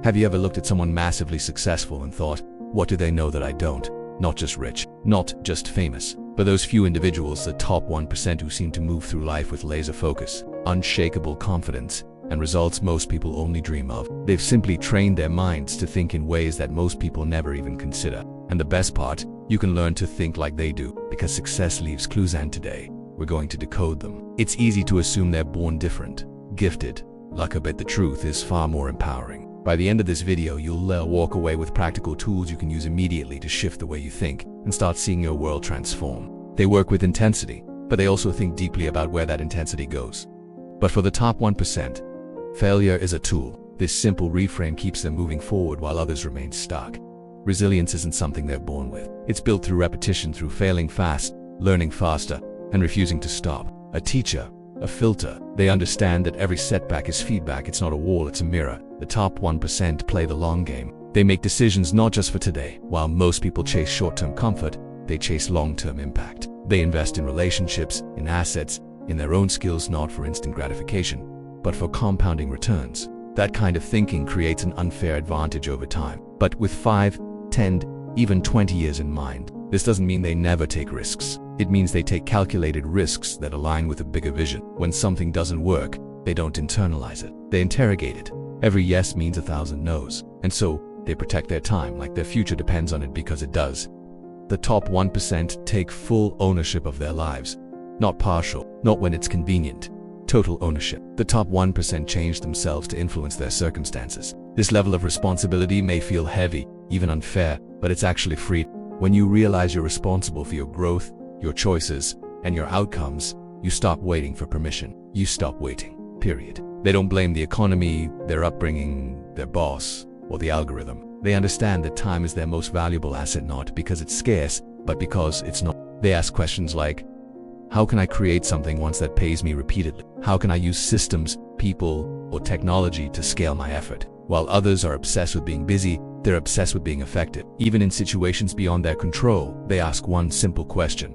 Have you ever looked at someone massively successful and thought, what do they know that I don't? Not just rich, not just famous, but those few individuals, the top 1% who seem to move through life with laser focus, unshakable confidence, and results most people only dream of. They've simply trained their minds to think in ways that most people never even consider. And the best part, you can learn to think like they do, because success leaves clues, and today, we're going to decode them. It's easy to assume they're born different, gifted. Luck, but the truth is far more empowering. By the end of this video, you'll walk away with practical tools you can use immediately to shift the way you think and start seeing your world transform. They work with intensity, but they also think deeply about where that intensity goes. But for the top 1%, failure is a tool. This simple reframe keeps them moving forward while others remain stuck. Resilience isn't something they're born with. It's built through repetition, through failing fast, learning faster, and refusing to stop. A teacher, a filter. They understand that every setback is feedback. It's not a wall, it's a mirror. The top 1% play the long game. They make decisions not just for today. While most people chase short-term comfort, they chase long-term impact. They invest in relationships, in assets, in their own skills, not for instant gratification, but for compounding returns. That kind of thinking creates an unfair advantage over time. But with 5, 10, even 20 years in mind, this doesn't mean they never take risks. It means they take calculated risks that align with a bigger vision. When something doesn't work, they don't internalize it. They interrogate it. Every yes means 1,000 no's. And so, they protect their time like their future depends on it, because it does. The top 1% take full ownership of their lives. Not partial, not when it's convenient. Total ownership. The top 1% change themselves to influence their circumstances. This level of responsibility may feel heavy, even unfair, but it's actually free. When you realize you're responsible for your growth, your choices, and your outcomes, you stop waiting for permission. You stop waiting, period. They don't blame the economy, their upbringing, their boss, or the algorithm. They understand that time is their most valuable asset, not because it's scarce, but because it's not. They ask questions like, how can I create something once that pays me repeatedly? How can I use systems, people, or technology to scale my effort? While others are obsessed with being busy, they're obsessed with being effective. Even in situations beyond their control, they ask one simple question: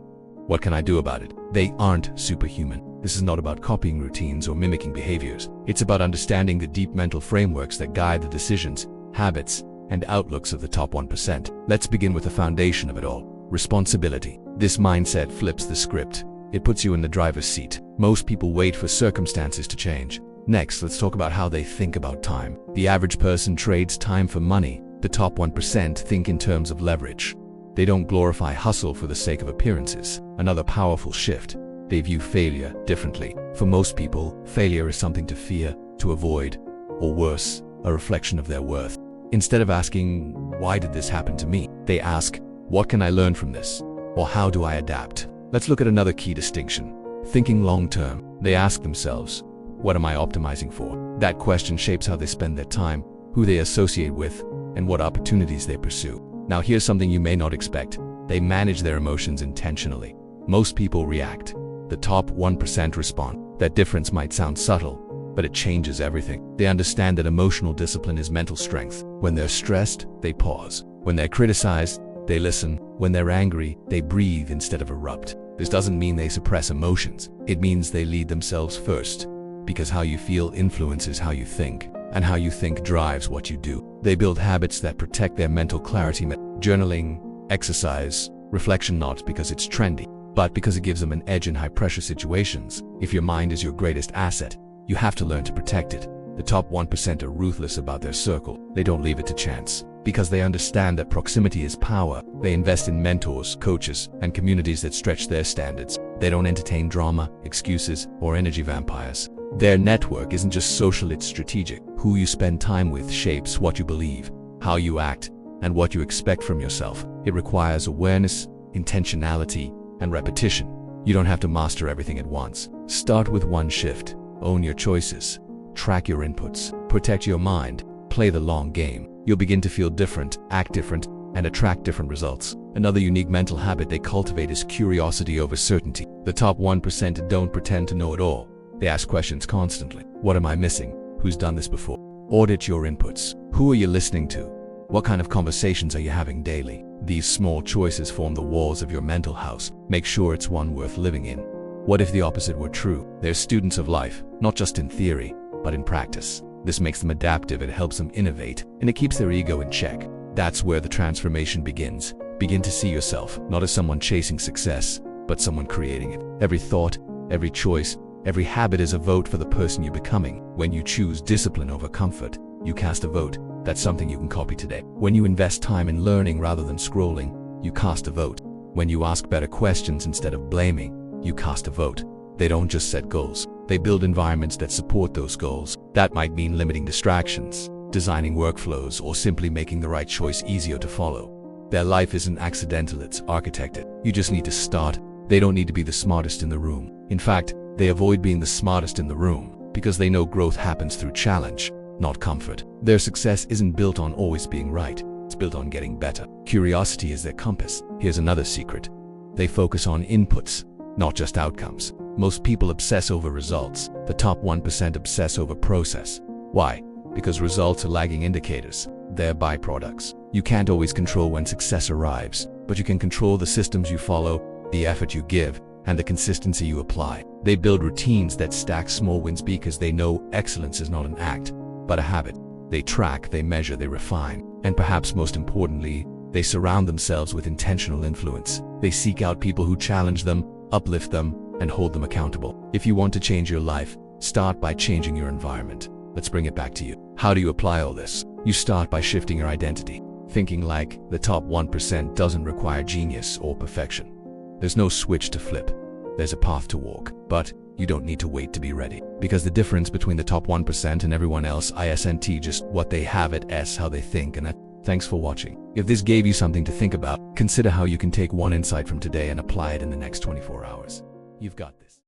what can I do about it? They aren't superhuman. This is not about copying routines or mimicking behaviors. It's about understanding the deep mental frameworks that guide the decisions, habits, and outlooks of the top 1%. Let's begin with the foundation of it all: responsibility. This mindset flips the script. It puts you in the driver's seat. Most people wait for circumstances to change. Next, let's talk about how they think about time. The average person trades time for money. The top 1% think in terms of leverage. They don't glorify hustle for the sake of appearances. Another powerful shift. They view failure differently. For most people, failure is something to fear, to avoid, or worse, a reflection of their worth. Instead of asking, why did this happen to me? They ask, what can I learn from this? Or how do I adapt? Let's look at another key distinction. Thinking long-term. They ask themselves, what am I optimizing for? That question shapes how they spend their time, who they associate with, and what opportunities they pursue. Now here's something you may not expect. They manage their emotions intentionally. Most people react. The top 1% respond. That difference might sound subtle, but it changes everything. They understand that emotional discipline is mental strength. When they're stressed, they pause. When they're criticized, they listen. When they're angry, they breathe instead of erupt. This doesn't mean they suppress emotions. It means they lead themselves first. Because how you feel influences how you think, and how you think drives what you do. They build habits that protect their mental clarity. Journaling, exercise, reflection, not because it's trendy, but because it gives them an edge in high-pressure situations. If your mind is your greatest asset, you have to learn to protect it. The top 1% are ruthless about their circle. They don't leave it to chance. Because they understand that proximity is power, they invest in mentors, coaches, and communities that stretch their standards. They don't entertain drama, excuses, or energy vampires. Their network isn't just social, it's strategic. Who you spend time with shapes what you believe, how you act, and what you expect from yourself. It requires awareness, intentionality, and repetition. You don't have to master everything at once. Start with one shift. Own your choices. Track your inputs. Protect your mind. Play the long game. You'll begin to feel different, act different, and attract different results. Another unique mental habit they cultivate is curiosity over certainty. The top 1% don't pretend to know it all. They ask questions constantly. What am I missing? Who's done this before? Audit your inputs. Who are you listening to? What kind of conversations are you having daily? These small choices form the walls of your mental house. Make sure it's one worth living in. What if the opposite were true? They're students of life, not just in theory, but in practice. This makes them adaptive, it helps them innovate, and it keeps their ego in check. That's where the transformation begins. Begin to see yourself not as someone chasing success, but someone creating it. Every thought, every choice, every habit is a vote for the person you're becoming. When you choose discipline over comfort, you cast a vote. That's something you can copy today. When you invest time in learning rather than scrolling, you cast a vote. When you ask better questions instead of blaming, you cast a vote. They don't just set goals, they build environments that support those goals. That might mean limiting distractions, designing workflows, or simply making the right choice easier to follow. Their life isn't accidental, it's architected. You just need to start. They don't need to be the smartest in the room. In fact, they avoid being the smartest in the room because they know growth happens through challenge, not comfort. Their success isn't built on always being right, it's built on getting better. Curiosity is their compass. Here's another secret. They focus on inputs, not just outcomes. Most people obsess over results. The top 1% obsess over process. Why? Because results are lagging indicators. They're byproducts. You can't always control when success arrives, but you can control the systems you follow, the effort you give, and the consistency you apply. They build routines that stack small wins because they know excellence is not an act, but a habit. They track, they measure, they refine, and perhaps most importantly, they surround themselves with intentional influence. They seek out people who challenge them, uplift them, and hold them accountable. If you want to change your life, start by changing your environment. Let's bring it back to you. How do you apply all this? You start by shifting your identity. Thinking like the top 1% doesn't require genius or perfection. There's no switch to flip. There's a path to walk, but you don't need to wait to be ready. Because the difference between the top 1% and everyone else isn't just what they have, it's how they think. And thanks for watching. If this gave you something to think about, consider how you can take one insight from today and apply it in the next 24 hours. You've got this.